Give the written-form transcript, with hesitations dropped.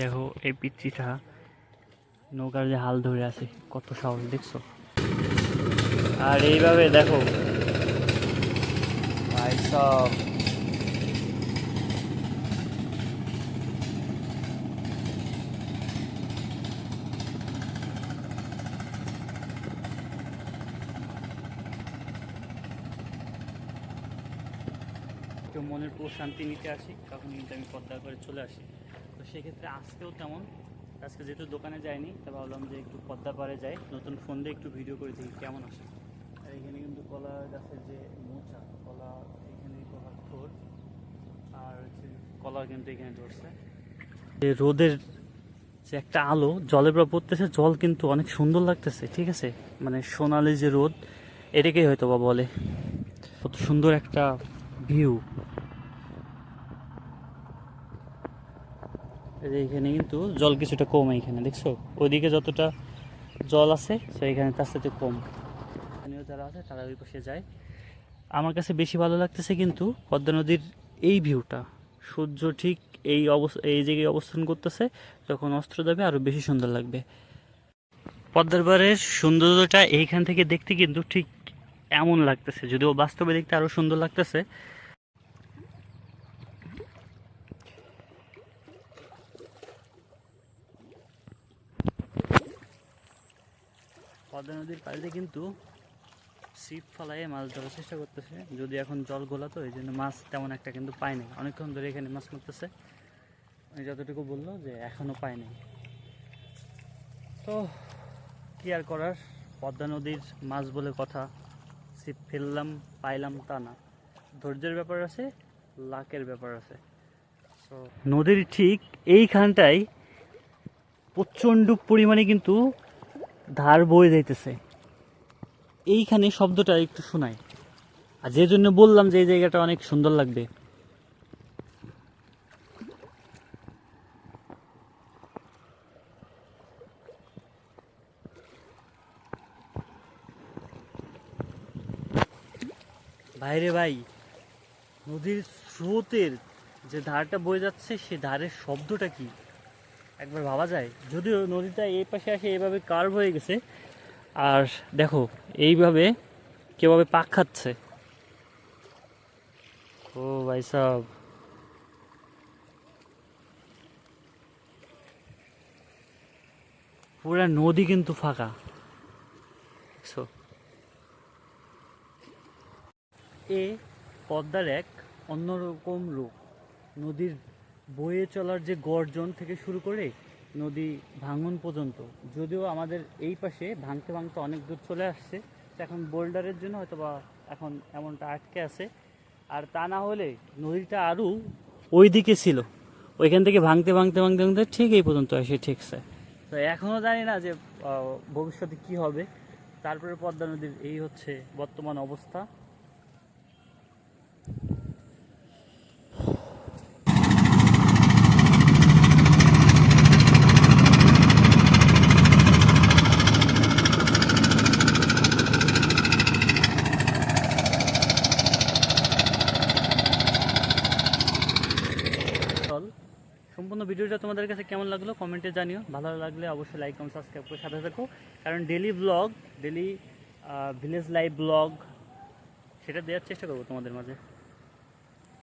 দেখো এই পিচ্চিটা নৌকার যে হাল ধরে আছে, কত সাহস দেখছো। আর এইভাবে দেখো ভাই সব একটু মনের প্রশান্তি নিতে আসি তখন কিন্তু আমি পদ্মা করে চলে আসি। তো সেক্ষেত্রে আজকেও তেমন, আজকে যেহেতু দোকানে যাইনি তা ভাবলাম যে একটু পদ্মা পারে যাই, নতুন ফোন দিয়ে একটু ভিডিও করে দেখি কেমন আসে। আর এখানে কিন্তু কলা গাছের যে মোচা, কলা এখানে কলার থোর, আর হচ্ছে কলা কিন্তু এখানে ধরছে। রোদের যে একটা আলো জলের পর পড়তেছে, জল কিন্তু অনেক সুন্দর লাগতেছে, ঠিক আছে, মানে সোনালি যে রোদ, এটাকেই হয়তো বা বলে। কত সুন্দর একটা ভিউ। এখানে কিন্তু জল কিছুটা কম, এখানে দেখছো ওইদিকে যতটা জল আছে তো এখানে তার সাথে কম। স্থানীয় যারা আছে তারা ওই পাশে যায়। আমার কাছে বেশি ভালো লাগতেছে কিন্তু পদ্মা নদীর এই ভিউটা। সূর্য ঠিক এই জায়গায় অবস্থান করতেছে, যখন অস্ত্র যাবে আরো বেশি সুন্দর লাগবে। পদ্মার পাড়ের সৌন্দর্যটা এইখান থেকে দেখতে কিন্তু ঠিক এমন লাগতেছে, যদিও বাস্তবে দেখতে আরো সুন্দর লাগতেছে। পদ্মা নদীর পাড়ে কিন্তু ছিপ ফালাইয়ে মাছ ধরার চেষ্টা করতেছে, যদি এখন জল গোলা তো এই জন্য মাছ তেমন একটা কিন্তু পায় নাই, অনেকক্ষণ ধরে এখানে মাছ মারতেছে। যতটুকু বললো যে এখনো পায় নাই, তো কি আর করার, পদ্মা নদীর মাছ বলে কথা। ছিপ ফেললাম পাইলাম তা না, ধৈর্যের ব্যাপার আছে, লাকের ব্যাপার আছে। তো নদীর ঠিক এইখানটায় প্রচণ্ড পরিমাণে কিন্তু ধার বয়ে যাইতেছে, এইখানে শব্দটা একটু শোনায়। আর যে জন্য বললাম যে এই জায়গাটা অনেক সুন্দর লাগবে। বাইরে ভাই, নদীর স্রোতের যে ধারটা বয়ে যাচ্ছে সে ধারের শব্দটা কি একবার ভাবা যায়। যদিও নদীটা এই পাশে আসে এইভাবে কার্ভ হয়ে গেছে, আর দেখো এইভাবে কিভাবে পাক খাচ্ছে। ও ভাই সাব, পুরা নদী কিন্তু ফাঁকা দেখছো। এ পদ্মার এক অন্যরকম রূপ। নদীর বয়ে চলার যে গর্জন থেকে শুরু করে নদী ভাঙন পর্যন্ত, যদিও আমাদের এই পাশে ভাঙতে ভাঙতে অনেক দূর চলে আসছে, এখন বোল্ডারের জন্য হয়তো বা এখন এমনটা আটকে আছে। আর তা না হলে নদীটা আরও ওই দিকে ছিল, ওইখান থেকে ভাঙতে ভাঙতে ভাঙতে ভাঙতে ঠিক এই পর্যন্ত এসে ঠেকছে। তো এখনও জানি না যে ভবিষ্যতে কি হবে। তারপরে পদ্মা নদীর এই হচ্ছে বর্তমান অবস্থা। সম্পূর্ণ ভিডিওটা তোমাদের কাছে কেমন লাগলো কমেন্টে জানিও, ভালো লাগলে অবশ্যই লাইক কমেন্ট সাবস্ক্রাইব করে সাথে থাকো, কারণ daily blog, daily village live blog সেটা দেওয়ার চেষ্টা করবো তোমাদের মাঝে।